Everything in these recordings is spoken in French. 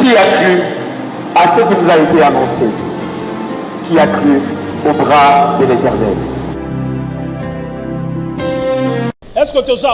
Qui a cru à ce qui nous a été annoncé? Qui a cru au bras de l'Éternel? Est-ce que tu as ça?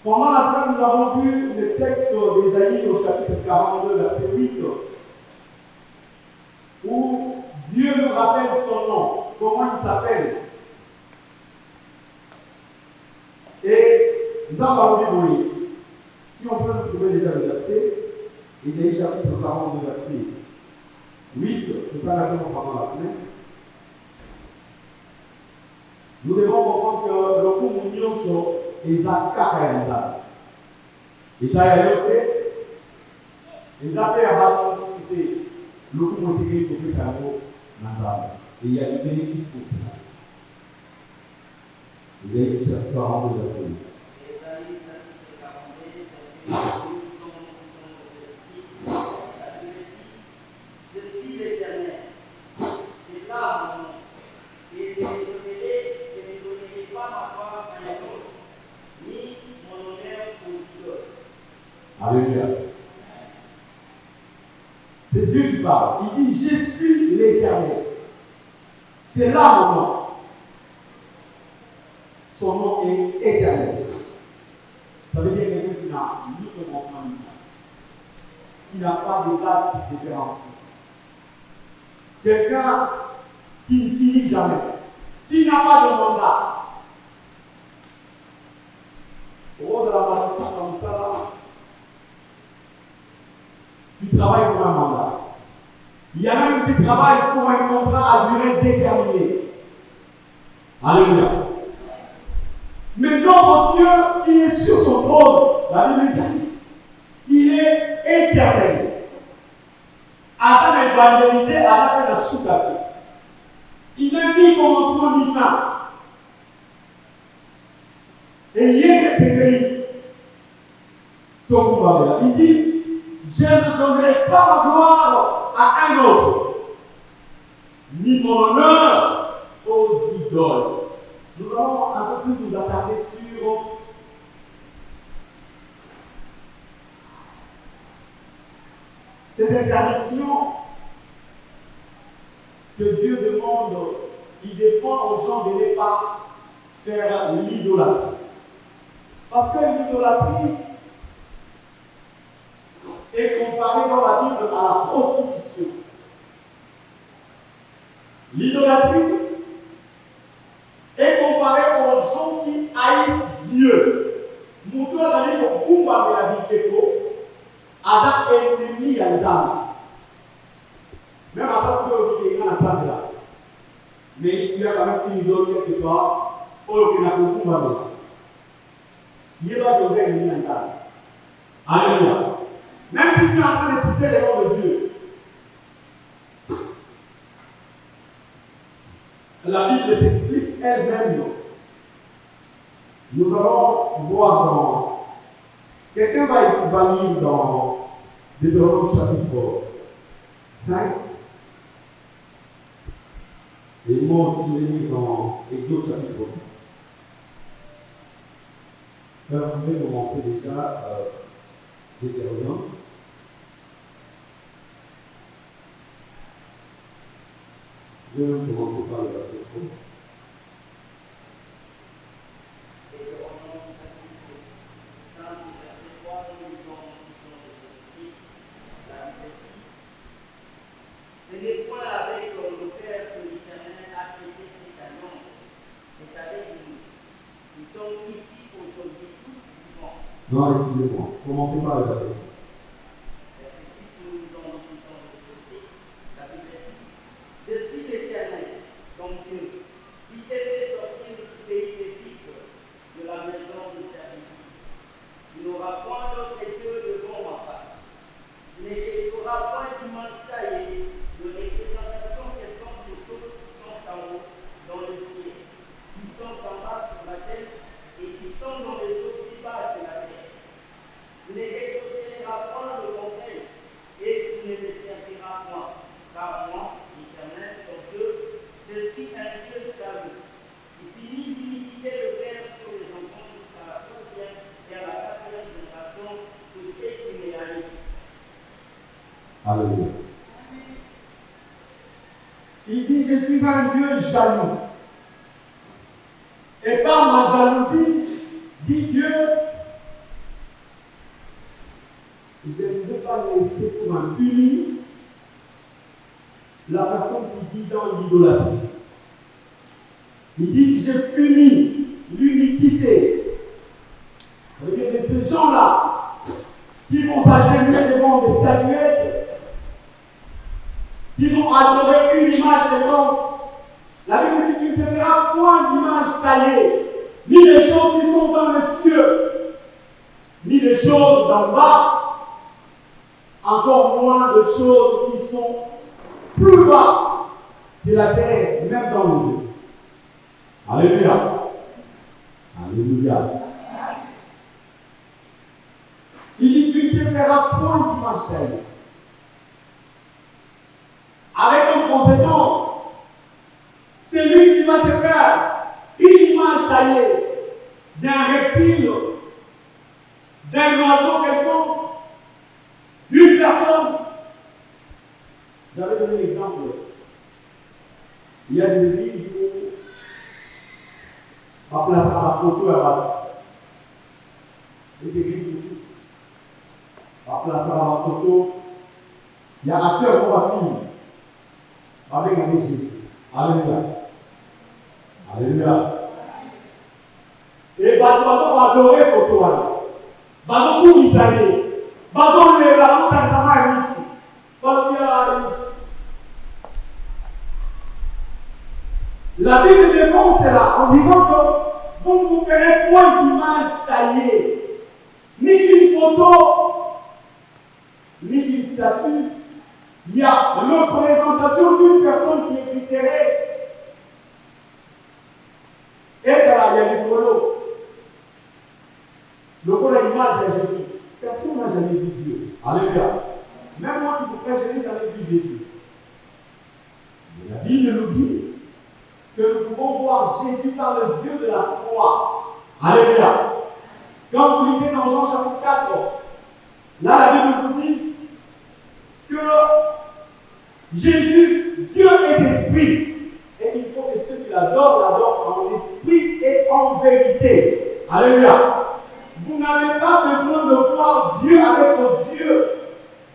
Pendant la semaine, nous avons vu le texte d'Ésaïe au chapitre 42, verset 8, où Dieu nous rappelle son nom, comment il s'appelle. Et nous avons vu, si on peut nous trouver déjà le verset, Ésaïe chapitre 42, verset 8, tout à l'heure pendant la semaine. Nous devons comprendre que le coup nous disons sur Isaac Kakaïda. Isaac a été Isaac a suscité le coup nous sécurité pour que ça aille. Et il y a des bénéfices pour ça. Isaïe chapitre 42, verset 8. Alléluia. C'est Dieu qui parle. Il dit, je suis l'Éternel. C'est là mon nom. Son nom est éternel. Ça veut dire quelqu'un qui n'a ni commencement ni fin. Qui n'a pas de date de péremption. Quelqu'un qui ne finit jamais. Qui n'a pas de mandat. Au rôle de la magistrat comme ça, là, tu travailles pour un mandat. Il y a même qui travaillent pour un contrat à durée déterminée. Alléluia. Mais notre Dieu qui est sur son trône, la Bible dit, il est éternel. À sa éternité, à la sous-capée. Il n'est ni commencement ni fin. Et hier, c'est écrit. Il dit, Je ne donnerai pas ma gloire à un autre, ni mon honneur aux idoles. Nous allons un peu plus nous attarder sur cette interdiction que Dieu demande, il défend aux gens de ne pas faire l'idolâtrie. Parce que l'idolâtrie est comparée dans la Bible à la prostitution. L'idolâtrie est comparée aux gens qui haïssent Dieu. Nous avons dit que pour la Bible, Ada ennemi à l'âme. Même après ce que vous dites, il y a un sang là. Mais il y a quand même une idole quelque part, pour le qu'il a beaucoup mal. Il y a pas de ennemi à l'âme. Alléluia. Même si tu es en train de citer les noms de Dieu, la Bible s'explique elle-même. Nous allons voir dans. Quelqu'un va lire dans Deutéronome chapitre 5. Et moi aussi je vais lire dans Exode chapitre 1. Vous pouvez commencer déjà Deutéronome. Je vais commencer par le verset 3. Ce n'est point avec nos pères que l'Éternel a traité cette alliance, c'est avec nous. Nous sommes ici aujourd'hui tous vivants. Non, excusez-moi. Commencez par le verset 6. Verset 6, nous lisons respectés. La Bible dit: Je suis l'Éternel, ton Dieu, qui t'ai fait sortir du pays d'Égypte, de la maison de servitude. Tu n'auras point d'autre Dieu devant ma face. Tu n'écouteras point d'image taillée, de représentation quelconque des choses qui sont en haut dans le ciel, qui sont en bas sur la terre et qui sont dans les eaux plus basses de la terre. Tu ne récolteras point le conseil et tu ne les serviras point, car moi, l'Éternel, ton Dieu, je suis un Dieu jaloux, qui finit d'iniquiter le père sur les enfants jusqu'à la troisième et à la quatrième génération de ceux qui me haïssent. Alléluia. Il dit: Je suis un Dieu jaloux. Et par ma jalousie, dit Dieu, je ne veux pas laisser pour un puni la personne qui vit dans l'idolâtrie. Il dit: Je punis l'iniquité. Regardez ces gens-là qui vont s'agenouiller devant des statuettes, qui vont adorer une image de l'homme. La Bible dit: Tu ne te verras point d'image taillée, ni des choses qui sont dans les cieux, ni des choses d'en bas, encore moins de choses qui sont plus bas que la terre, même dans les yeux. Alléluia. Alléluia. Il dit: Tu ne te verras point d'image taillée. Avec comme conséquence, c'est lui qui va se faire une image taillée d'un reptile, d'un oiseau quelconque, d'une personne. J'avais donné l'exemple. Il y a des églises où on place la photo à la des églises aussi. On place la photo. Il y a acteur pour la fille. Avec un Jésus. Alléluia. Alléluia. Et bateau va adorer pour toi. Bateau pour Misaïe. Bateau le la tantama ici. La Bible défend cela en disant que vous ne vous ferez point d'image taillée, ni d'une photo, ni d'une statue. Il y a une représentation d'une personne qui existerait. Et ça, il y a du polo. Le polo, l'image de Jésus. Personne n'a jamais vu Dieu. Alléluia. qui vous prêche, je n'ai jamais vu Jésus. Mais la Bible nous dit que nous pouvons voir Jésus par les yeux de la foi. Alléluia. Quand vous lisez dans Jean chapitre 4, là la Bible vous dit que Jésus, Dieu est esprit. Et il faut que ceux qui l'adorent en esprit et en vérité. Alléluia. Vous n'avez pas besoin de voir Dieu avec vos yeux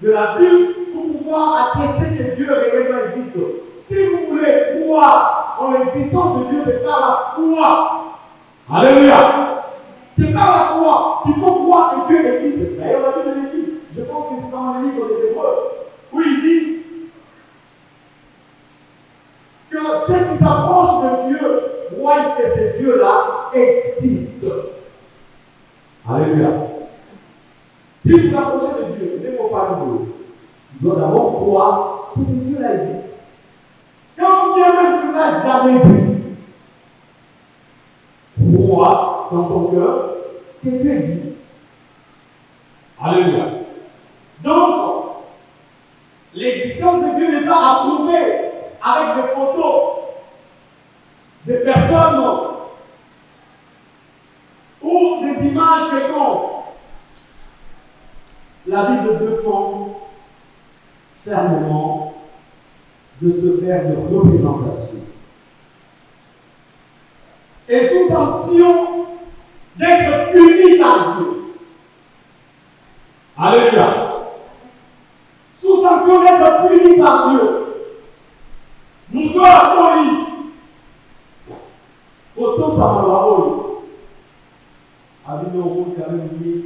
de la vue pour pouvoir attester que Dieu réellement existe. Si vous voulez croire en l'existence de Dieu, c'est par la foi. Alléluia. C'est par la foi qu'il faut croire que Dieu existe. D'ailleurs, la Bible le dit. Je pense que c'est dans le livre des Hébreux où il dit que ceux qui s'approchent de Dieu croient que ce Dieu-là existe. Alléluia. Si vous approchez de Dieu, même au famille, tu dois d'abord croire que ce Dieu-là existe. Quand bien même tu ne l'as jamais vu, crois dans ton cœur que Dieu existe. Alléluia. Donc, l'existence de Dieu n'est pas approuvée avec des photos des personnes ou des images quelconques. La Bible défend fermement de se faire de représentation. Et sous sanction d'être puni par Dieu. Alléluia. Sous sanction d'être puni par Dieu. Mon corps poli. Autant ça m'a la poli. Avec nos rôles quand même dit,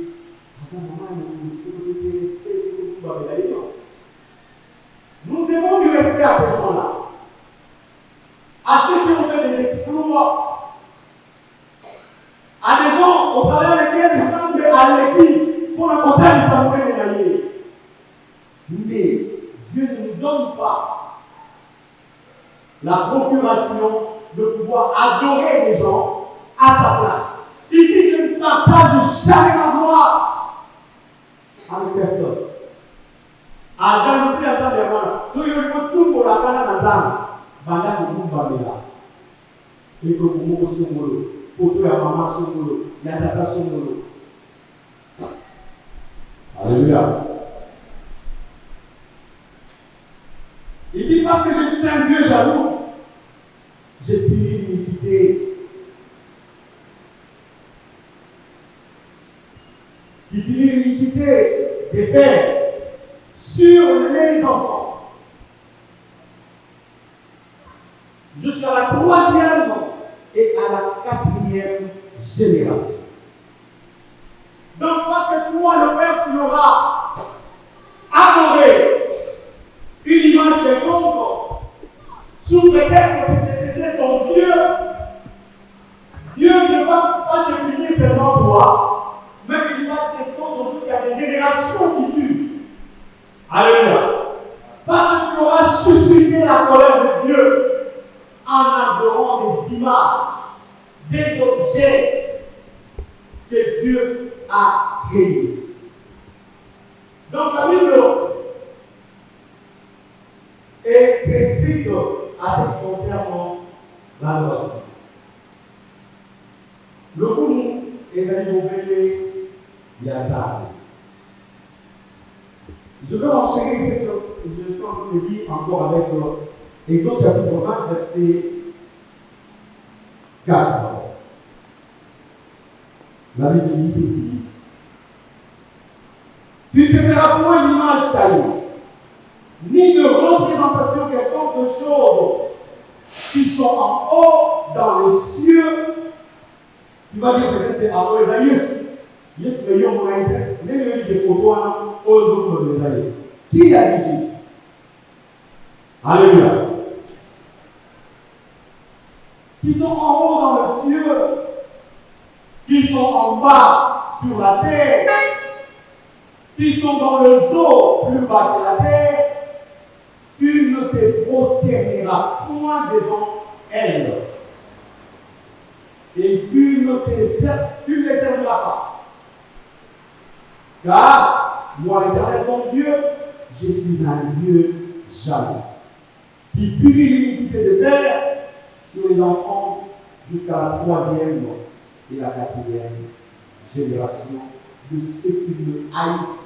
nous devons du respect à ces gens-là. À ceux qui ont fait des exploits. À des gens au travers desquels nous sommes à l'équipe pour la montagne de Samuel et Naïe. Mais Dieu ne nous donne pas la procuration de pouvoir adorer les gens à sa place. Il dit je ne partage jamais ma gloire avec personne. À jamais si attend des gens, si vous voulez tout pour la canne à la banda de vous bambela. Et que vous m'avez soumolo, photo à maman soumolo, yatata soumolo. Alléluia. Il dit parce que je suis un Dieu jaloux, j'ai puni l'iniquité. Il punit l'iniquité des pères sur les enfants. Jusqu'à la 3e et à la 4e génération. Donc parce que toi, le Père, tu auras adoré une image quelconque sous prétexte que c'était ton Dieu, Dieu ne va pas te punir seulement toi, mais il va descendre jusqu'à des générations futures. Alléluia. Parce que tu auras suscité la colère de Dieu en adorant des images, des objets que Dieu a créés. Donc la Bible est très stricte à ce qui concerne l'adoration. Le coup est venu obéir Yatare. Je vais enchaîner cette je suis en train de lire encore avec Exode chapitre 20, verset 4. La Bible dit ceci. Tu ne te feras point d'image taillée, ni de représentation quelconque de choses qui sont en haut dans les cieux. Tu vas dire peut-être en haut, yes, mais il y a des photos aux autres de l'Ésaïe. Qui a dit Jésus? Alléluia. Qui sont en haut dans le ciel, qui sont en bas sur la terre, qui sont dans le zoo plus bas que la terre, tu ne te prosterneras point devant elles. Et tu ne les serviras pas. Car moi, l'Éternel ton Dieu, je suis un Dieu jaloux, qui punit l'iniquité de père sur les enfants jusqu'à la 3e et la 4e génération de ceux qui me haïssent.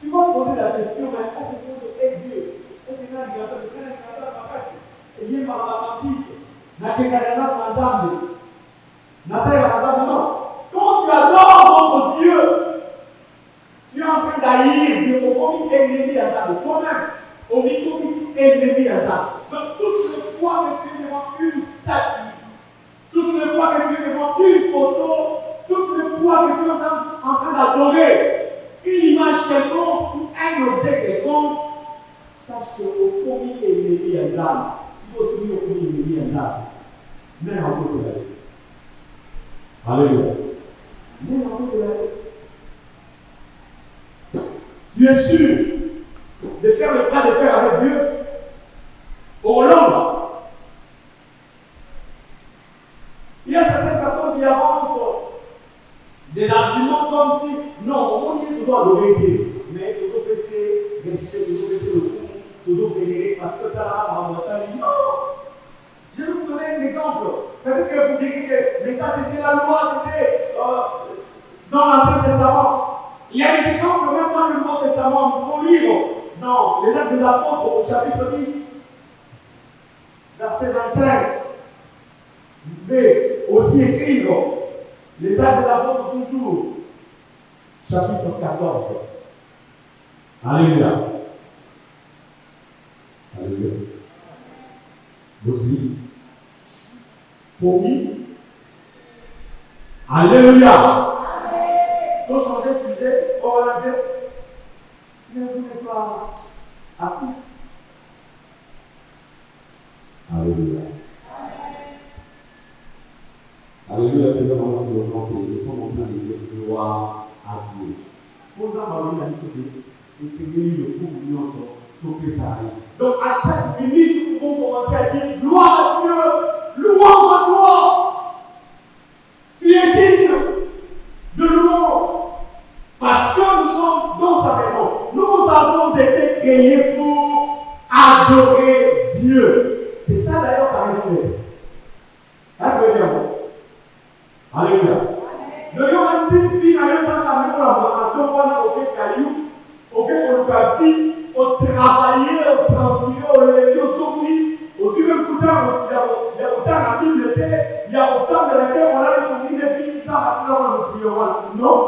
Tu vas te poser la question, mais est-ce que est Dieu? Est-ce que tu as dit que tu non. Quand tu adores votre Dieu, tu es en train d'haïr Dieu comme ennemi à table. Toi-même, on vit comme ici ennemi à table. Donc, toutes les fois que tu es devant une statue, toutes les fois que tu es devant une photo, toutes les fois que tu es en train d'adorer une image quelconque ou un objet quelconque, sache que au commis ennemi à table. Si vous souvenez au commis ennemi à table, même en peu de la vie. Alléluia. Même en peu de la vie. Tu es sûr de faire le pas de faire avec Dieu au long. Il y a certaines personnes qui avancent des arguments comme si, non, on y est toujours adorer Dieu, mais toujours baisser, toujours baisser le fond, toujours vénérer parce que tu as ça. Non! Je vais vous donner un exemple. Peut-être que vous direz que, mais ça c'était la loi, c'était dans l'Ancien Testament. Il y a des exemples même dans le Nouveau Testament, nous pouvons lire dans les Actes des Apôtres au chapitre 10, verset 21. Vous pouvez aussi écrire les Actes des Apôtres toujours, chapitre 14. Alléluia. Alléluia. Aussi. Pour qui? Alléluia. Pour changer de sujet, on va la dire. Ne vous n'êtes pas actif. Alléluia. Alléluia, nous avons sur le camp et nous sommes en train de dire gloire à Dieu. Pour nous avoir une chose, et c'est le groupe de l'union pour que ça arrive. Donc à chaque minute, nous pouvons commencer à dire gloire à Dieu, louange à toi. Tu es digne de louange. Parce que nous sommes dans sa maison. Nous avons été créés pour adorer Dieu. C'est ça d'ailleurs ta raison d'être. Est-ce que vous voyez? Alléluia. Le Yohann dit, à la maison, au travailler, au transpirer, au lever, au sortir, au suivre le coup d'arbre, il y a autant la Bible était, il y a au sein de laquelle on a les des filles qui ont non.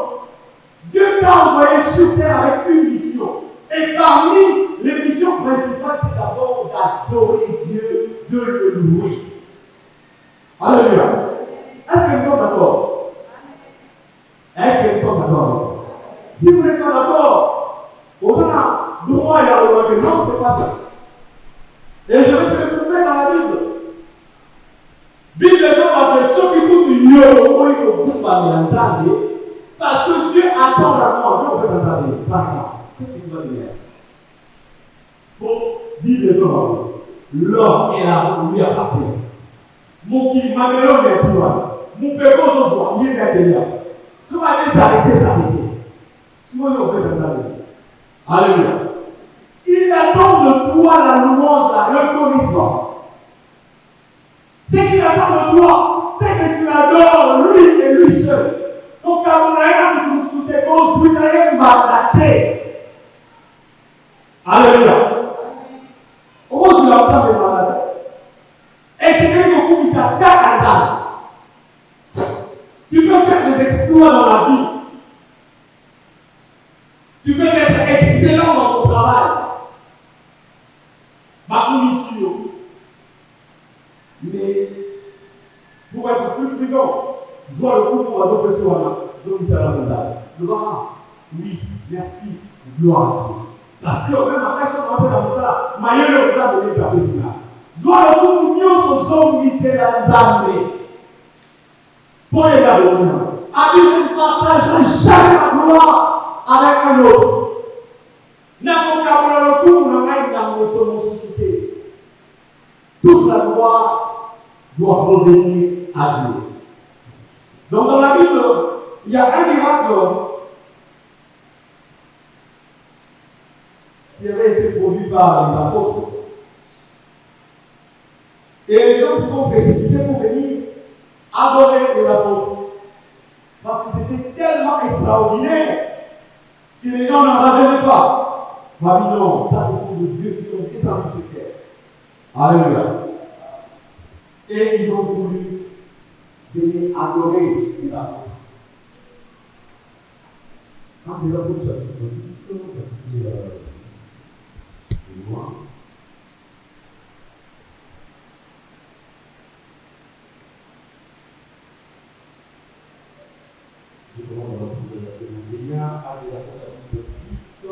Dieu t'a envoyé sur terre avec une mission. Et parmi les missions principales, c'est d'abord d'adorer Dieu, de le louer. Alléluia. Est-ce que nous sommes d'accord? Est-ce que nous sommes d'accord? Si vous n'êtes pas d'accord, on a droit à la loi que non, c'est pas ça. Et je vais te le prouver dans la Bible. Bible dit que ceux qui écoutent Dieu, au moins au bout de la parce que Dieu attend la mort. Je vais vous entendre. Par exemple, qu'est-ce que tu vas dire? Bon, Bible dit l'homme et la lui appartient. Mon qui m'a mélangé les toi. Mon père, il est derrière. Tu vas les arrêter, s'arrêter. Tu vas nous représenter. Alléluia. Il attend de toi la louange, la reconnaissance. Ce qu'il attend de toi, c'est que tu adores lui et lui seul. Donc, à mon avis, nous souhaitons construire ma tête. Alléluia. Comment tu l'entends de ma tête? Et c'est que beaucoup qui s'attaquent à l'âme. Tu peux faire des exploits dans la vie. Tu peux être excellent dans ton travail. Ma commission. Mais pour être plus prudent, je vois le coup pour adopter ce moment. Je vous dis à la montagne. Gloire. Oui, merci. Gloire à Dieu. Parce que même après ce qu'on va faire ça, maillot le cas de l'État. Je vois le coup pour mieux son homme qui s'est dans pour les gars, a dit je ne partagerai jamais ma gloire avec un autre. N'avons qu'à le coup, on a même dans notre autonomicité. Toute la gloire doit revenir à Dieu. Donc dans la Bible, il y a un miracle qui avait été produit par les apôtres. Et les gens se sont précipités pour venir adorer les apôtres. Parce que c'était tellement extraordinaire que les gens n'en revenaient pas. Ma vie, non, ça ce sont des dieux qui sont descendus sur terre. Alléluia. Et ils ont voulu venir adorer les apôtres. Quand les apôtres chapitre 10, verset 1. Je commence à retrouver le verset 21 à chapitre 10,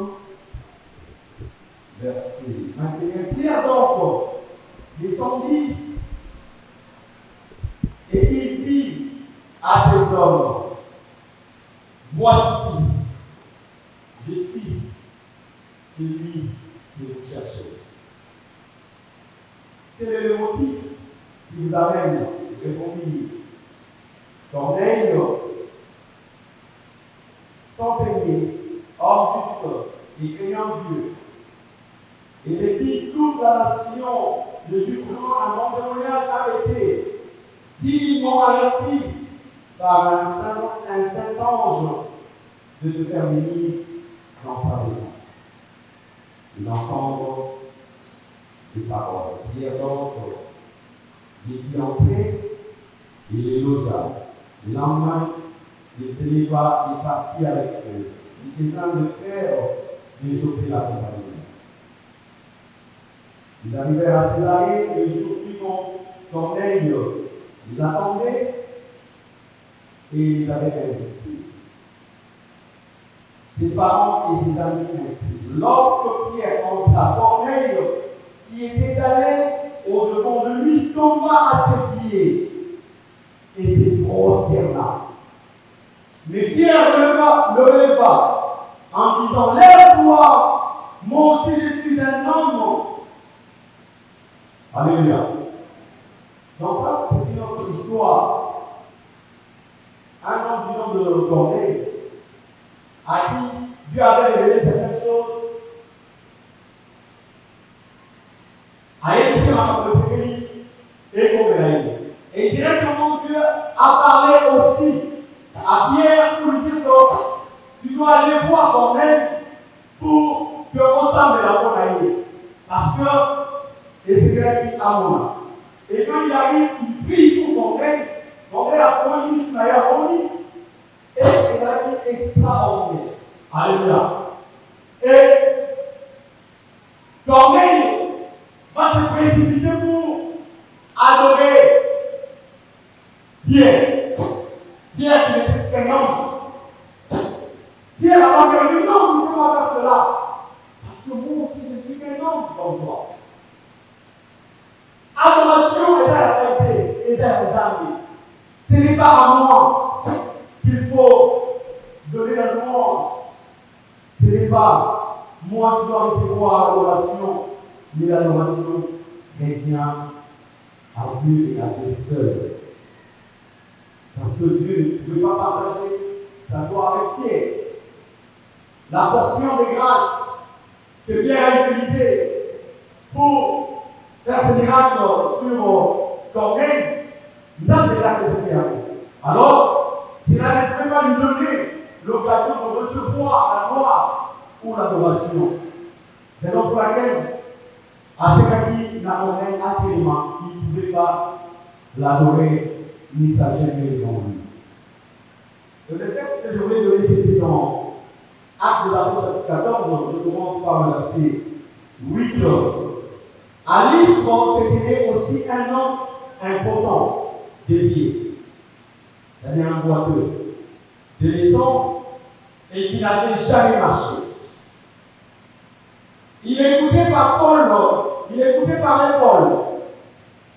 verset 21. Pierre donc descendit et il dit à ces hommes, voici, je suis celui que vous cherchez. Quel est le motif qui vous amène? Répondit Corneille, centenier, homme juif et craignant Dieu. Et depuis toute la nation de Jupran à Montréal a été divinement averti par un saint ange de te faire venir dans sa maison. Il entend des paroles. Pierre donc les fit entrer et les logea. Le lendemain, il se leva et partit avec eux. Il était en train de faire de Joppé la compagnie. Ils arrivèrent à Césarée et le jour suivant, Corneille les attendait et les avait invités. Ses parents et ses amis intimes. Lorsque Pierre entra, Corneille, qui était allé au-devant de lui, tomba à ses pieds et se prosterna. Mais Pierre le releva en disant, lève-toi, moi aussi je suis un homme. Alléluia. Donc ça, c'est une autre histoire. Un homme du nom de Corneille, à qui Dieu avait révélé certaines choses. A Élisée m'a conseillé et Corneille. Et directement Dieu a parlé aussi à Pierre pour lui dire que tu dois aller voir Corneille pour que ressemble à Corneille. Parce que, et c'est vrai qu'il a mon. Et quand il arrive, il prie pour Corneille. Corneille a fait une mission à Corneille. Et il a été extraordinaire. Alléluia. Et Corneille va se précipiter pour adorer Pierre. Pierre qui n'était qu'un homme. Pierre a dit non, tu ne peux pas faire cela. Parce que moi aussi, je suis qu'un homme comme toi. Adoration est à la vérité, est à la vérité. Ce n'est pas à moi qu'il faut donner la louange. Ce n'est pas moi qui dois recevoir l'adoration, mais l'adoration revient à Dieu et à Dieu seul. Parce que Dieu ne veut pas partager sa gloire avec Pierre. La portion de grâce que Pierre a utilisée pour faire ce miracle sur Corneille, nous avons déjà fait alors, cela ne peut pas lui donner l'occasion de recevoir la gloire ou l'adoration. Raison pour laquelle, à ce qui n'a rien actuellement, il ne pouvait pas l'adorer ni s'agérer devant lui. Le texte que je voulais donner, c'était dans Actes de l'Apôtre chapitre 14, je commence par le verset 8. À Lystre, c'était aussi un homme important, dédié, c'est-à-dire un boiteux, de naissance, et qui n'avait jamais marché. Il est écouté par Paul, il est écouté par Paul.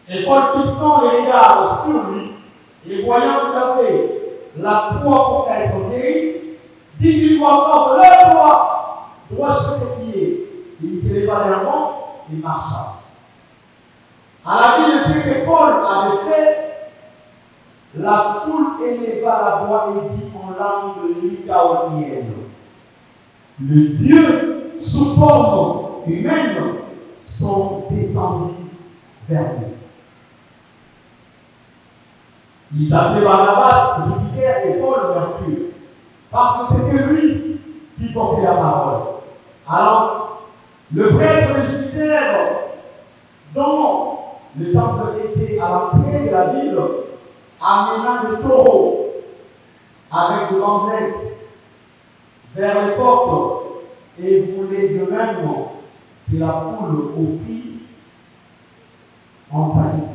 Et Paul, fixant les regards sur lui, et voyant tout à fait la foi pour être guéri, dit d'une voix forte, lève-toi, droit sur tes pieds. Et il se leva d'un bond et marcha. À la vie de ce que Paul avait fait, la foule éleva la voix et dit en langue lycaonienne, le Dieu sous forme humaine, sont descendus vers lui. Il appelait Barnabas Jupiter et Paul Mercure, parce que c'était lui qui portait la parole. Alors, le prêtre de Jupiter, dont le temple était à l'entrée de la ville, amena des taureaux avec de l'emblème vers les portes et voulait de même que la foule offrit en sacrifice.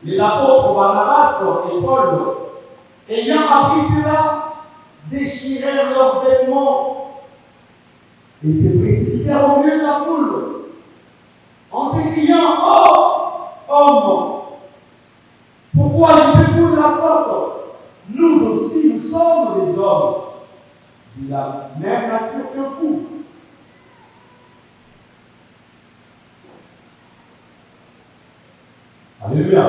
Les apôtres Barnabas et Paul, ayant appris cela, déchirèrent leurs vêtements et se précipitèrent au milieu de la foule en s'écriant: Oh, homme, pourquoi jugez-vous de la sorte? Nous aussi, nous sommes des hommes de la même nature que vous. Alléluia.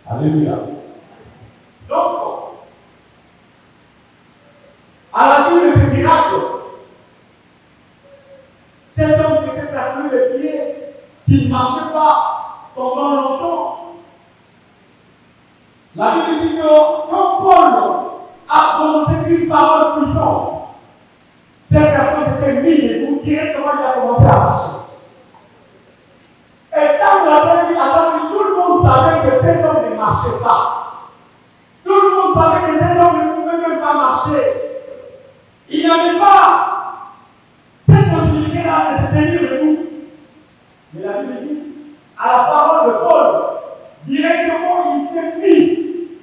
Alléluia. Donc, à la vue de ce miracle, cet homme qui était perdu les pieds, qui ne marchait pas pendant longtemps, la Bible dit que quand Paul a prononcé une parole puissante, cette personne s'était mise debout, directement il a commencé à marcher. Et quand on a dit, tout le monde savait que cet homme ne marchait pas. Tout le monde savait que cet homme ne pouvait même pas marcher. Il n'y avait pas cette possibilité-là de se tenir debout. Mais la Bible dit, à la parole de Paul, directement il s'est mis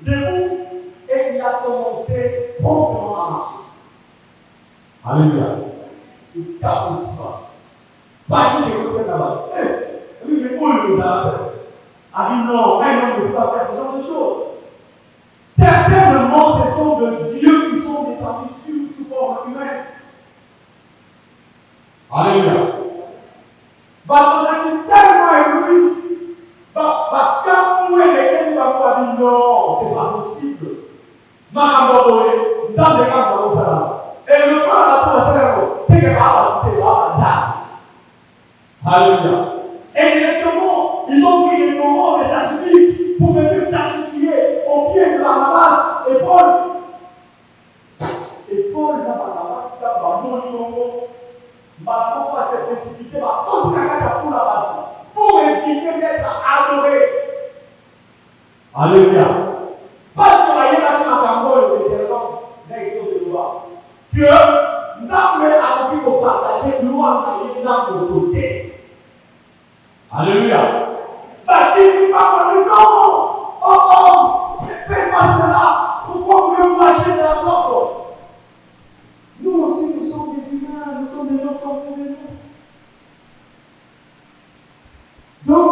debout et il a commencé promptement à marcher. Alléluia. Il ne capote pas. Pas dit que vous êtes là-bas. Oui, mais Paul nous a dit non, un homme ne peut pas faire ce genre de choses. Certainement, ce sont de dieux qui sont descendus sous forme humaine. Alléluia. On a dit tellement ébloui. Quand nous les gens vont dire non, c'est pas possible. Et le plan à la personne, c'est que Alléluia. Et directement, ils ont pris les moments des sacrifices pour venir sacrifier au pied de Barnabas et Paul. Et Paul, Barnabas, va se précipiter, va continuer à faire la pour éviter d'être adoré. Alléluia. Parce que la Yéma m'a cambré le terrain de loi. Que nous avons appris pour partager loi dans le côté. Alléluia. Bâti pas non. Oh, fais pas cela. Pourquoi vous me marchez de la sorte? Nous aussi, nous sommes des humains, nous sommes des gens comme vous et nous. Donc,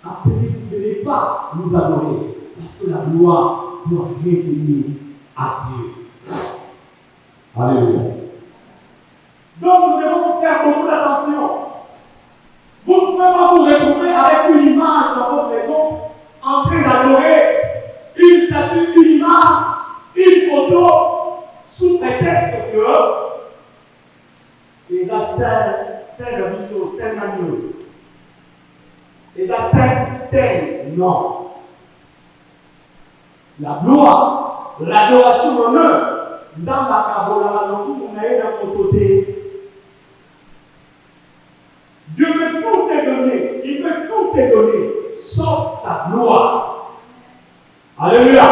après, vous ne devez pas nous adorer, parce que la loi doit revenir à Dieu. Alléluia. Donc, nous devons faire beaucoup d'attention. Vous ne pouvez pas vous retrouver avec une image dans votre maison en train d'adorer une statue, une image, une photo, sous prétexte que il a celle de chose, celle d'agneau. Il a celle non. La gloire, l'adoration, l'honneur, dans la cabola, dans tout mon aïe, dans mon côté. Dieu peut tout te donner, il peut tout te donner, sauf sa gloire. Alléluia.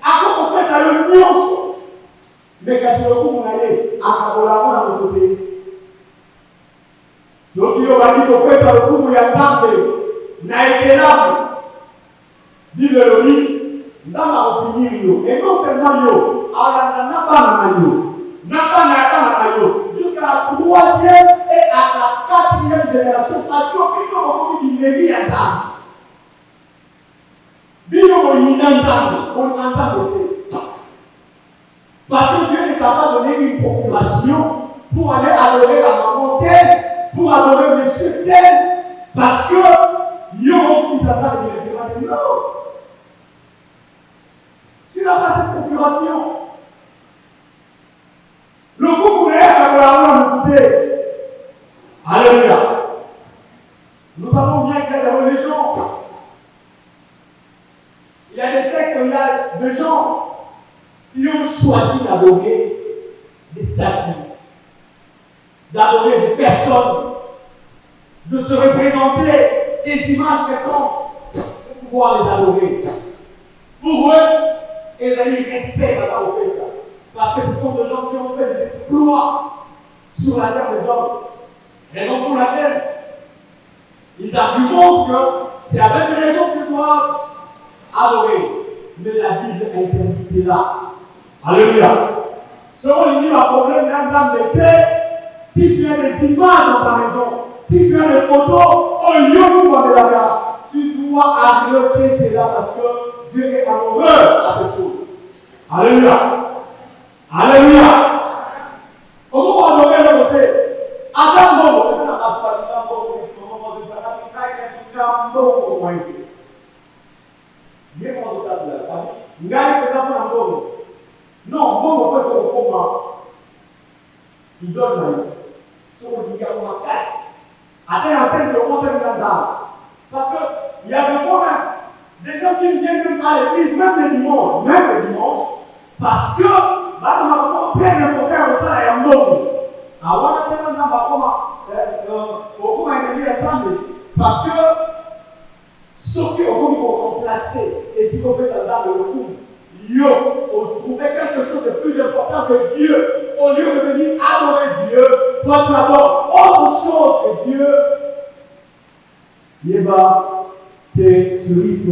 À quoi on peut ça le nuance? Mais qu'est-ce que vous avez à cabola dans mon côté? Ce qui va dire qu'on peut ça le coup, il y a un naïkelable. Bible le dit, dans la opinion, et non seulement yo, n'a pas jusqu'à la troisième et à la quatrième génération, parce que il n'est pas à table. Bible il parce que Dieu n'est capable de donner une procuration pour aller adorer la maman telle, pour adorer monsieur tel, parce que yo ils attendent directement. Non! Tu n'as pas cette procuration. Le couple est comme la écouter. Alléluia. Nous savons bien qu'il y a des religions. Il y a des sectes, il y a des gens qui ont choisi d'adorer des statues, d'adorer des personnes, de se représenter des images quelconques pour pouvoir les adorer. Pour eux, ils ont eu respect d'avoir fait ça. Parce que ce sont des gens qui ont fait des exploits sur la terre des hommes. Raison pour laquelle ils argumentent que c'est avec une raison qu'ils doivent adorer. Mais la Bible interdit cela. Alléluia. Selon il dit, le problème d'un homme de paix, si tu as des images dans ta maison, si tu as des photos, au lieu de la garde, tu dois arrêter cela parce que Dieu est amoureux à ces choses. Alléluia. Alléluia. Comment on va adorer le côté? Adam, bon, on n'a pas dit d'abord, on va dire ça, on va dire ça, bien mon vocabulaire, ngai peut avoir un bon. Non, bon, on peut faire comment? Il donne la vie. Si on dit qu'il y a une casse, après la scène de conseil de la parce qu'il y a des fois des gens qui ne viennent même pas à l'église, même le dimanche, parce que, là, on a très important, ça est un bon. Alors, on a tellement parce que ceux qui ont remplacé et si on fait ça dans le coup, on trouvait quelque chose de plus important que Dieu. Au lieu de venir adorer Dieu, toi tu adores autre chose que Dieu. Il va que tu risques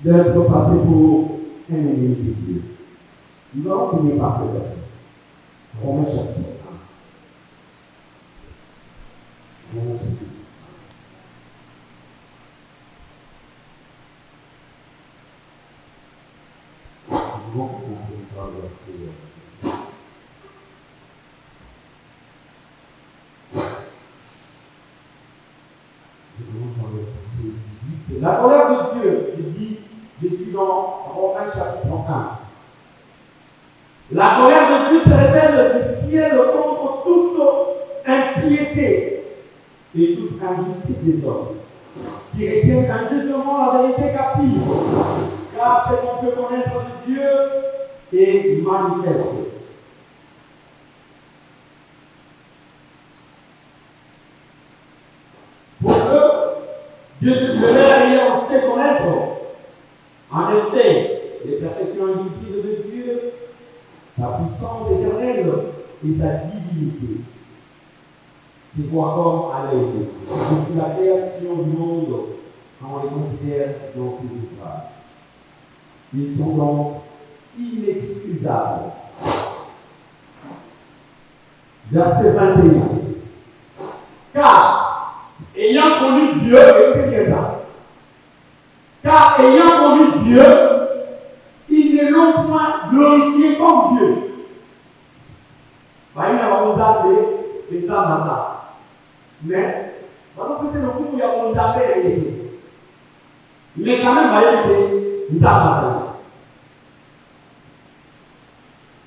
d'être passé pour un ennemi de Dieu. Nous allons finir par cette verset. Romains chapitre 1. Romains chapitre 1. Nous allons commencer par le verset. La colère de Dieu, je dis, je suis dans Romains chapitre 1. La colère de Dieu se révèle du ciel contre toute impiété et toute injustice des hommes, qui retiennent injustement la vérité captive, car c'est qu'on peut connaître de Dieu et manifester. Pour eux, Dieu de leur ayant fait connaître, en effet, les perfections invisibles de Dieu, sa puissance éternelle et sa divinité. C'est quoi comme à l'œil depuis la création du monde, quand on les considère dans ses ouvrages. Ils sont donc inexcusables. Verset 21. Car, ayant connu Dieu, écoutez ça. Car, ayant connu Dieu, ils ne l'ont point glorifié comme Dieu. Il y a des mais, on peut faire le coup où il y a un appel. Mais quand même, il y a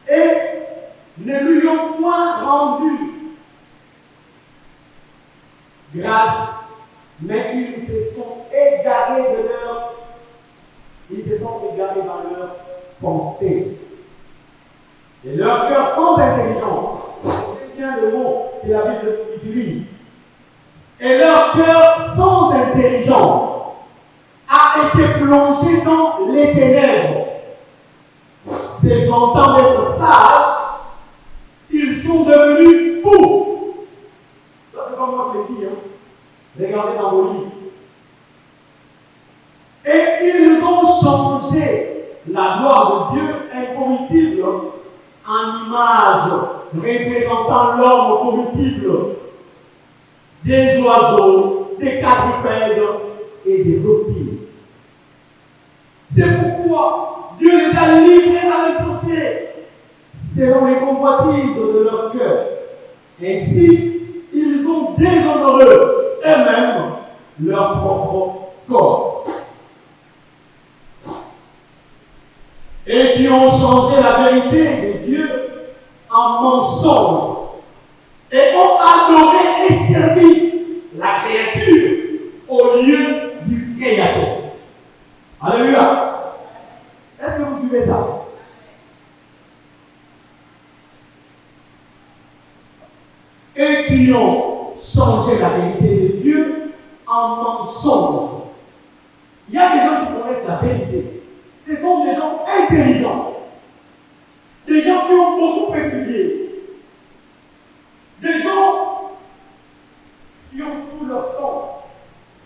et ne lui ont point rendu grâce, mais ils se sont égarés dans leur pensée. Et leur cœur sans intelligence, c'est bien le mot que la Bible utilise. Et leur cœur sans intelligence a été plongé dans les ténèbres. Se vantant d'être sages, ils sont devenus fous. Ça, c'est pas moi qui le dis. Regardez dans vos livres. Et ils ont changé la gloire de Dieu incorruptible en image représentant l'homme corruptible, des oiseaux, des quadrupèdes et des reptiles. C'est pourquoi Dieu les a livrés à l'impureté selon les convoitises de leur cœur. Ainsi, ils ont déshonoré eux-mêmes leur propre corps. Et et qui ont changé la vérité de Dieu en mensonge et ont adoré et servi la créature au lieu du Créateur. Alléluia. Est-ce que vous suivez ça? Et qui ont changé la vérité de Dieu en mensonge. Il y a des gens qui connaissent la vérité. Ce sont des gens intelligents. Des gens qui ont beaucoup étudié. Des gens qui ont tout leur sens.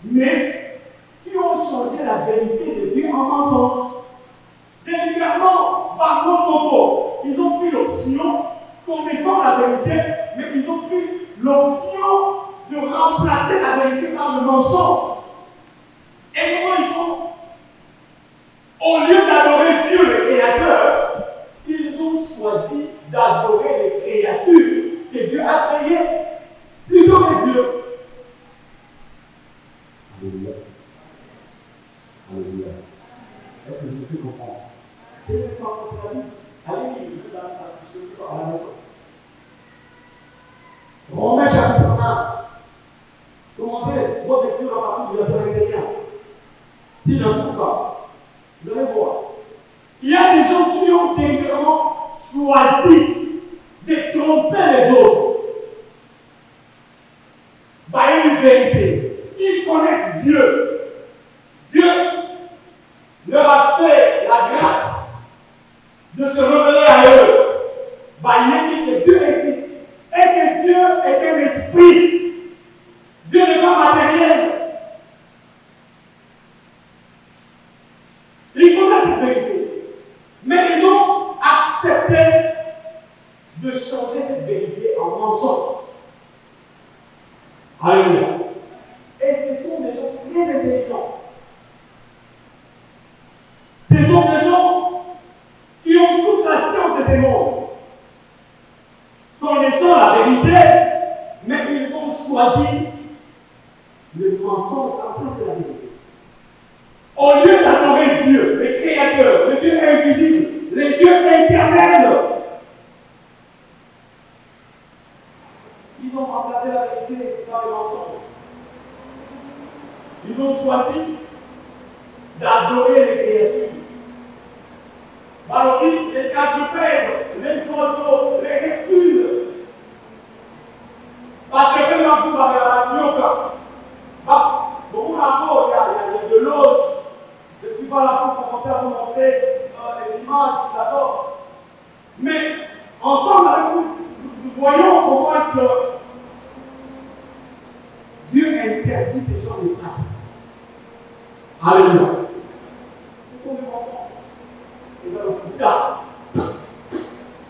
Mais qui ont changé la vérité de Dieu en mensonge. Délibérément, par propos, ils ont pris l'option, connaissant la vérité, mais ils ont pris l'option de remplacer la vérité par le mensonge. Et comment ils font? Au lieu d'adorer Dieu le Créateur, ils ont choisi d'adorer les créatures que Dieu a créées plutôt que Dieu. Alléluia. Alléluia. Est-ce que vous pouvez comprendre? C'est le temps de la vie. Allez, il va à la maison. Romains chapitre 1. Commencez votre lecture à partir du verset 21. Si dans ce cas, vous allez voir. Il y a des gens qui ont délibérément choisi de tromper les autres par une vérité. Ils connaissent Dieu. Dieu leur a fait la grâce de se révéler à eux. Ils disent que Dieu existe et que Dieu est un esprit. Dieu n'est pas matériel. Ils connaissent cette vérité. Mais ils ont accepté de changer cette vérité en mensonge. Alléluia. Et ce sont des gens très intelligents. Ce sont des gens qui ont toute la science de ces mondes. Connaissant la vérité, mais ils ont choisi le mensonge en place de la vérité. Au lieu d'adorer Dieu, le Créateur, le Dieu invisible, le Dieu éternel, ils ont remplacé la vérité par le mensonge. Ils ont choisi d'adorer les créatures. Alors, les quadrupèdes, les oiseaux, les reptiles. Parce que même quand vous avez la nyoka, beaucoup d'encore, il y a de l'eau. Je ne suis pas là pour commencer à vous montrer les images, d'accord. Mais ensemble avec vous, nous voyons comment est-ce que Dieu interdit ces gens de pratiques. Alléluia. Ce sont des enfants. Et dans le coup tard.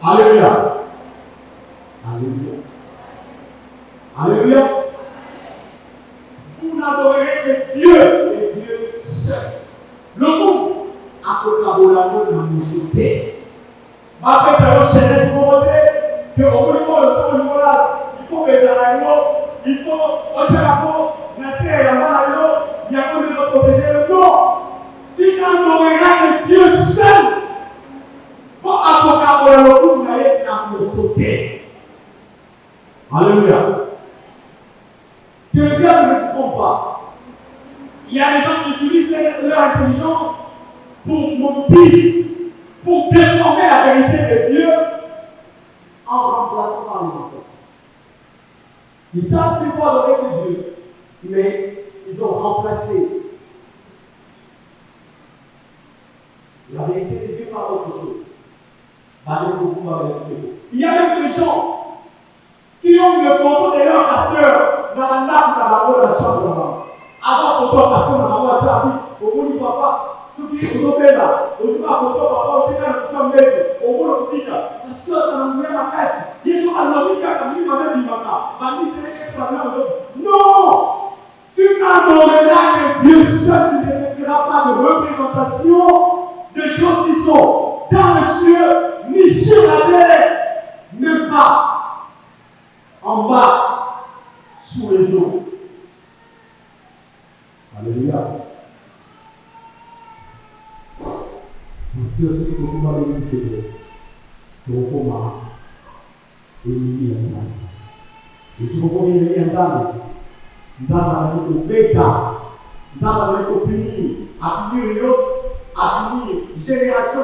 Alléluia. Alléluia. Alléluia. Vous n'adorerez que Dieu et Dieu seul. Le monde a collaboré dans nos sociétés. Après, ça va chaîner pour montrer qu'au niveau de ce niveau-là, il faut que les animaux, il faut que la peau, naisser et la main, il y a comme les autres protéger le corps. Tu n'adoreras que Dieu seul. Pour accompagner le coup, vous n'allez à nos côtés. Alléluia. Que le diable ne trompe pas. Il y a des gens qui utilisent leur intelligence pour mentir, pour déformer la vérité de Dieu en remplaçant par les mensonges. Ils savent qu'il faut adorer que Dieu, mais ils ont remplacé la vérité de Dieu par autre chose. Il y a même des gens qui ont une photo de leur pasteur dans la nappe de la chambre. Avant photo pasteur dans la chambre, au bout du papa, ceux qui sont là, au bout de la photo papa, au bout de la photo, au bout de la parce que dans la casse, ils sont à l'homme qui a mis ma mère du matin. Non! Tu n'adoreras que Dieu seul, tu ne feras pas de représentation de choses qui sont dans le ciel, ni sur la terre, même pas en bas, sous les eaux. Alléluia. Vous sur ce que vous avez écouté, donc comment et il y a et si vous voulez y entendre, nous avons un bêta, nous avons un punir, à punir génération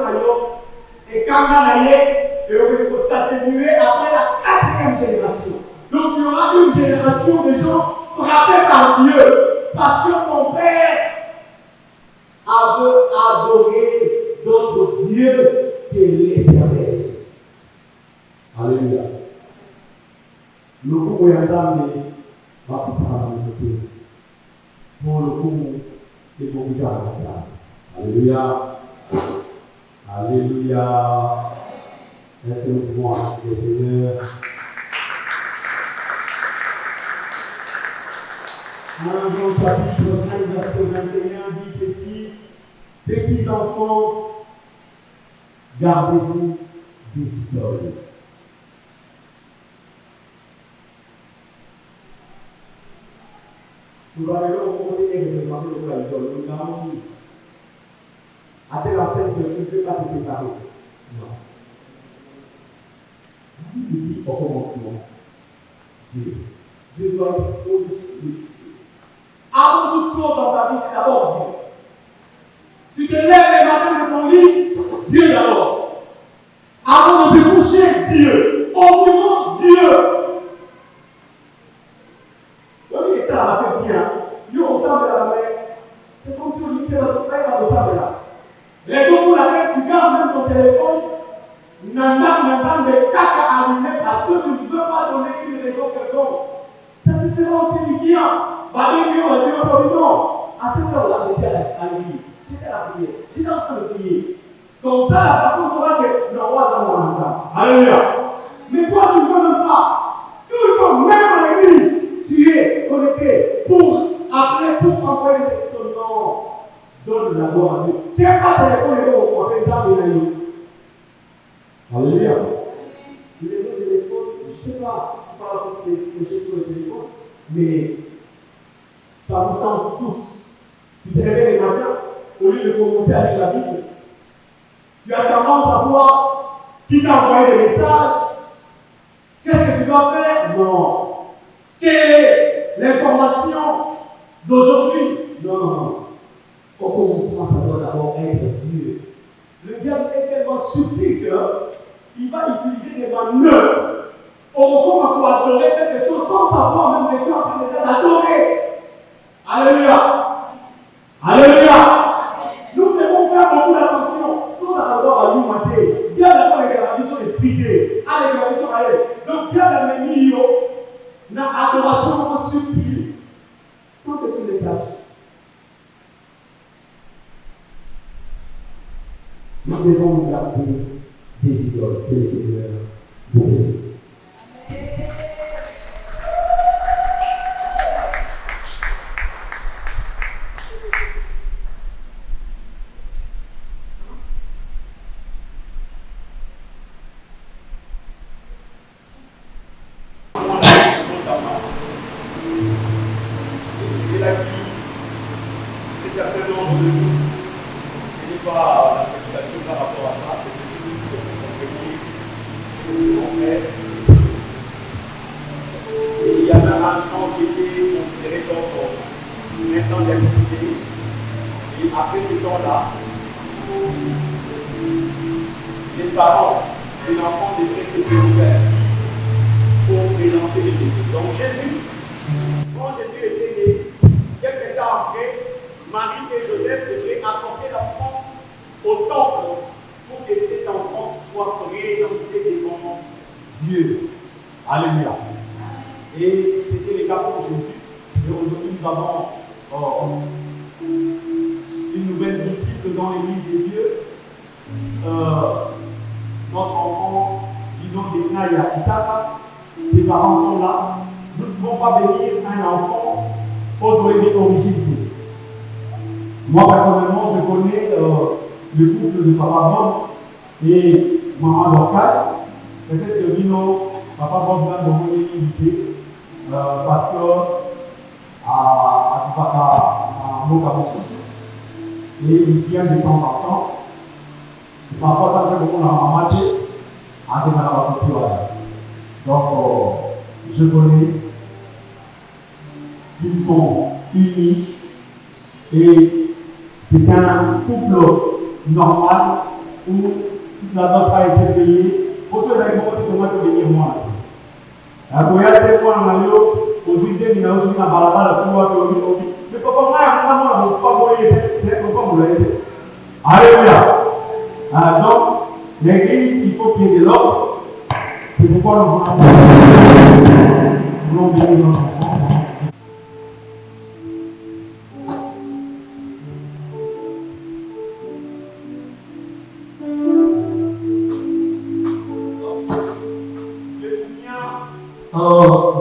et quand on a et on peut s'atténuer après la 4e génération. Donc il y aura une génération de gens frappés par Dieu parce que mon père avait adoré d'autres dieux que l'Éternel. Alléluia. Le coup où il y a un homme va passer à côté. Pour le coup, il faut que Alléluia. Alléluia. Est-ce que nous pouvons appeler le Seigneur? Dans Jean chapitre 13, verset 21, dit ceci: petits enfants, gardez-vous des idoles. Nous allons remonter et représenter le roi idole. Nous l'avons dit. À telle enseigne que tu ne peux pas te séparer. Non. La Bible dit au commencement, Dieu. Dieu doit être au-dessus de Dieu. Avant toute chose dans ta vie, c'est d'abord Dieu. Tu te lèves le matin de ton lit, Dieu d'abord. Avant de te coucher, Dieu. Au moment, Dieu. Oui, ça a fait bien. Dieu au sein de la mer. C'est comme si on était dans le père au sein de la. Raison pour laquelle tu gardes même ton téléphone, n'entend des caca allumés parce que tu ne veux pas donner une raison quelconque. Cette différence, c'est du bien. Va dire Dieu, on va dire non. À cette heure-là, j'étais à l'église. J'étais à la prière. J'étais en train de prier. Comme ça, la personne saura que non, on va dans mon temps. Alléluia. Mais toi, tu ne veux même pas. Tout le temps, même à l'église, tu es connecté pour appeler, pour envoyer des textos. Non. Donne la gloire à Dieu. Tu n'as pas téléphone et on va faire ça, alléluia. Le téléphone, je ne sais pas, je ne sais pas les péchés sur le téléphone, mais ça vous tente tous. Tu te réveilles le matin, au lieu de commencer avec la Bible, tu as tendance à voir qui t'a envoyé des messages. Qu'est-ce que tu dois faire? Non. Quelle est l'information d'aujourd'hui? Non. Au commencement, ça doit d'abord être Dieu. Le diable est tellement subtil qu'il va utiliser des manœuvres au moment pour adorer quelque chose sans savoir même que tu es en train déjà d'adorer. Alléluia. Alléluia. Nous devons faire beaucoup d'attention. Tout d'abord à l'humanité. Dieu a d'abord avec la tradition expliquée. Avec la tradition à elle. Donc Dieu a mis une adoration subtile sans que tu le saches. Nous devons nous garder des idoles que le Seigneur vous bénisse. Moi, personnellement, je connais le couple de Papa Bob et Maman Dorcas. Peut-être que Vino, Papa Bob va nous inviter parce que à Tupaka, à Mokabosu, et il vient de temps en temps. Parfois, quand c'est beaucoup dans ma marché, avec la culture. Donc, je connais qu'ils sont unis et c'est un couple normal où toute la dot a été payée. Pour ceux qui ont été payés, moi. Quand il y a des points en maillot, aux usines, il y a aussi une balabala sur le toit. Mais comment on ne pas l'aider? Alléluia. Donc, l'église, il faut qu'il y ait de l'ordre. C'est pourquoi nous voulons bénir notre enfant.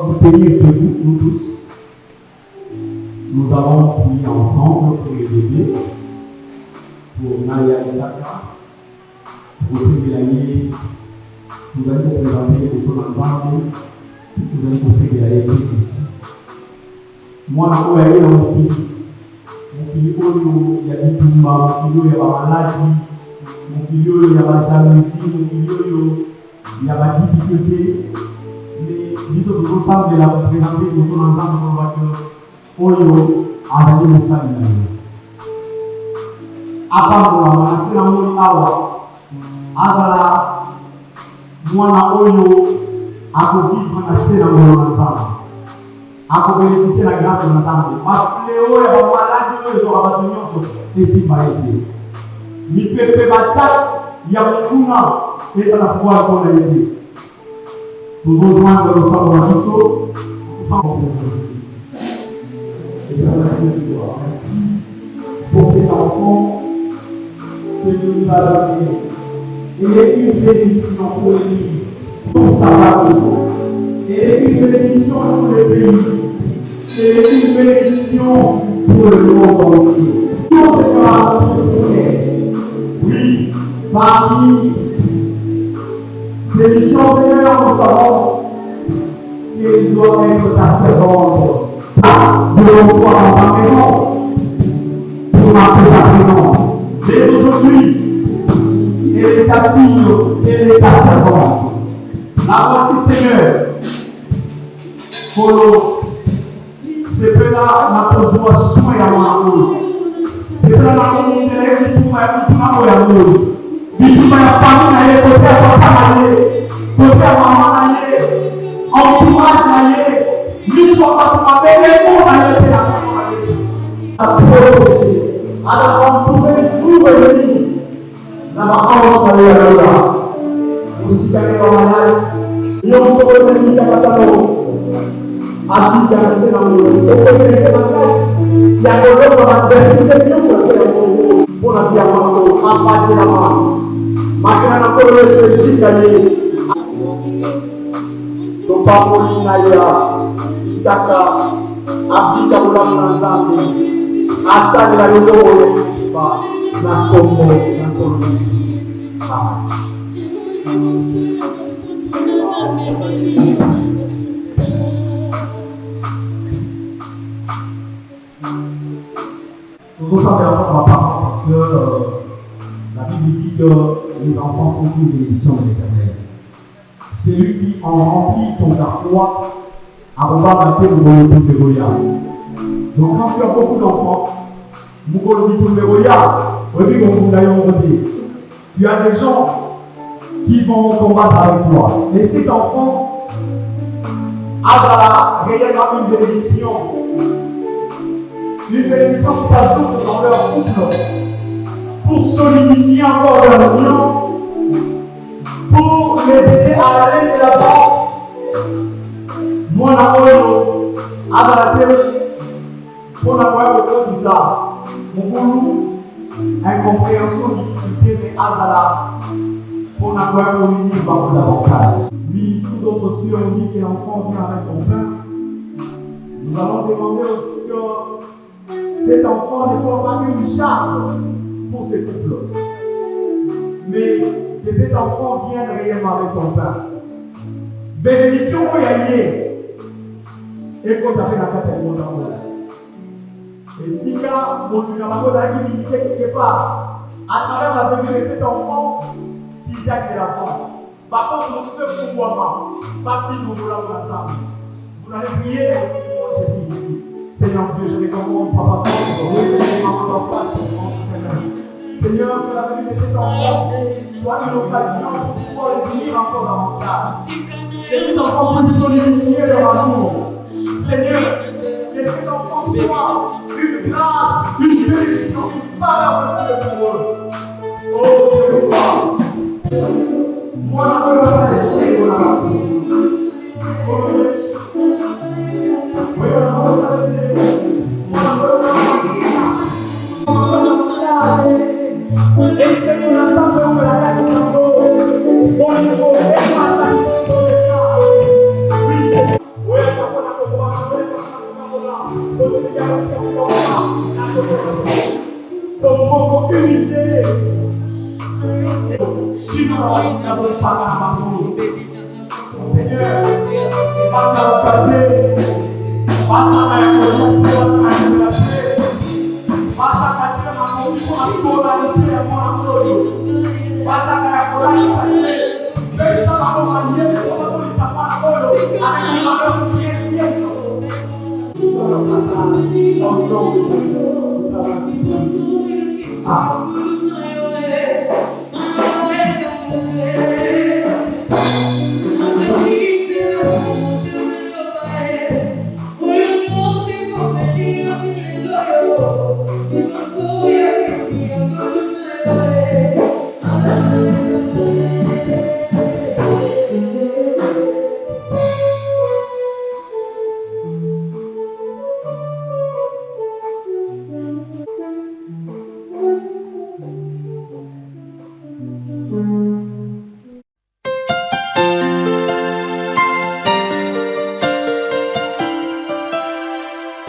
Vous tenir debout, nous tous. Nous allons prier ensemble pour les bébés, pour Naya et Taka, pour Sévélanier. Nous allons vous présenter les choses ensemble, nous allons vous Sévélanier. Moi, je vais aller dans mon pays. Mon pays, il y a des tombas, mon pays, il y a la maladie, mon pays, il y a la jalousie, mon pays, il y a la difficulté. Mais nous sommes de la présenter, nous sommes ensemble pour voir que Oyo a gagné le salut. Apparemment, c'est l'amour awa. Azala, moi, Oyo a vivre dans la scène ensemble. A bénéficier de la grâce de l'ensemble. Parce que Léo est malade, il aura battu et si pas été. Mi pepe batat, il y a beaucoup et dans la pouvoir qu'on a aidé. Nous rejoindre le sang de la Jésus sans merci pour cet enfant que Dieu nous a donné. Et une bénédiction pour l'Église, pour sa et une bénédiction pour le pays. Et une bénédiction pour le monde entier. Tout ce que la oui, parmi ces missions, Seigneur, nous savons qu'il doit être ta servante de l'emploi dans ta maison pour marquer ta présence. Mais aujourd'hui, elle est ta fille, elle est ta servante. La voici, Seigneur. Pour c'est que là, ma besoin soin à mon c'est que là, ma communauté est tout à l'amour. Bitu banyak pagi naik, côté apa naik, côté apa naik, entourage naik, mission apa bébé pour naik c'est la naik. Ada entouré jour et nuit. Na vacances naik là. Aussi bien que naik, yo so ko ni kapatalo. Ati yang senang itu, ko se ke mangas, ya ko lo ba deside yo so se ko bona dia ko apa dia ma. Makanya nak perlu spesifik kali. Tumpah polina ya, itaka, abdi kamulah menanti. Asal dari dulu, pak, nak kombo, nak polisi. Toujours ça fait un papa parce que la Bible dit que les enfants sont une bénédiction de l'Éternel. Celui qui en remplit son carquois a battu le Moukolou de Goya. Donc quand tu as beaucoup d'enfants, Moukolou de Goya, tu as des gens qui vont combattre avec toi. Et cet enfant a réellement une bénédiction. Une bénédiction qui s'ajoute dans leur couple pour solidifier encore leur union, pour les aider à aller de l'avant. Moi, à la télé, pour avoir beaucoup de ça, mon boulot, incompréhension, difficulté, mais à pour avoir beaucoup davantage. Oui, sous d'autres cieux, on dit que l'enfant vient avec son pain. Nous allons demander aussi que cet enfant ne soit pas une charge pour ces couples, mais que cet enfant vienne réellement avec son pain. Bénédiction pour y aller. Et quand tu as fait la fête, elle monte. Et si quand mon suivant a dit quelque part, à travers la venue de cet enfant, Isaac et la femme. Par contre, nous sommes pour moi, pas qui nous voulons ensemble. Vous allez prier aussi pour moi, j'ai dit ici. Seigneur Dieu, je recommande, papa, papa, Seigneur, que la venue de cet enfant soit une occasion pour pouvoir les unir encore davantage. Que cet enfant puisse solidifier leur amour. Seigneur, que cet enfant soit une grâce, une bénédiction, une valeur de Dieu pour eux. Oh Dieu, moi, je veux cesser de la partie. Oh Jésus. Oui, on va s'arrêter. Moi, je veux et Seigneur, la table de la tête de l'eau, au niveau des mains, oui, Seigneur. Oui, donc, unité. Tu nous as pas la façon. Seigneur, pas à regarder, pas à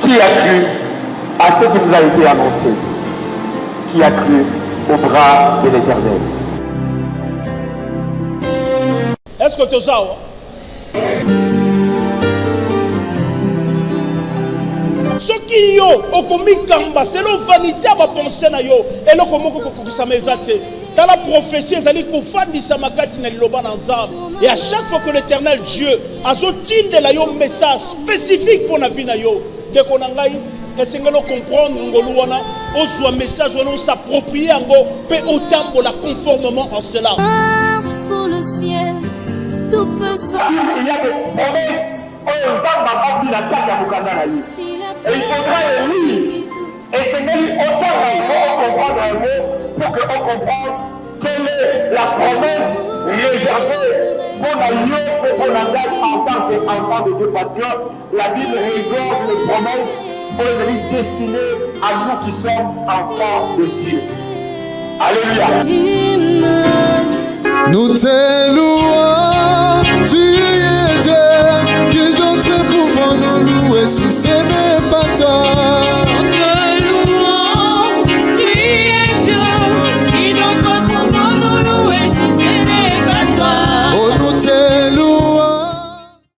Qui a cru à ce qui nous a été annoncé? Qui a cru au bras de l'Éternel? Est-ce que tu as ce qui yo okomikamba selon vanité ba penser na yo eloko moko kokokisama ezate dans la prophétie ezali kofandisa makati na liloba na nzambe et à chaque fois que l'Éternel Dieu azotindela yo message spécifique pour na vie na yo de konangai esengelo comprendre ngolu wana ozwa message wana s'approprier yango pe otambola conformément en cela. Pour le ciel, tout peut sortir. Il y a des promesses. Oh, Nzamba a pris la table à Mukanda na lui. Et il faudra les lire. Et c'est même autant qu'on comprendre un mot pour qu'on comprenne quelle est la promesse réservée pour la lieu pour l'engage en tant qu'enfant de Dieu. Parce que la Bible regorge les promesses pour les destinées à nous qui sommes enfants de Dieu. Alléluia. Nous t'élouons, tu es Dieu, qui d'autre pouvons nous louer si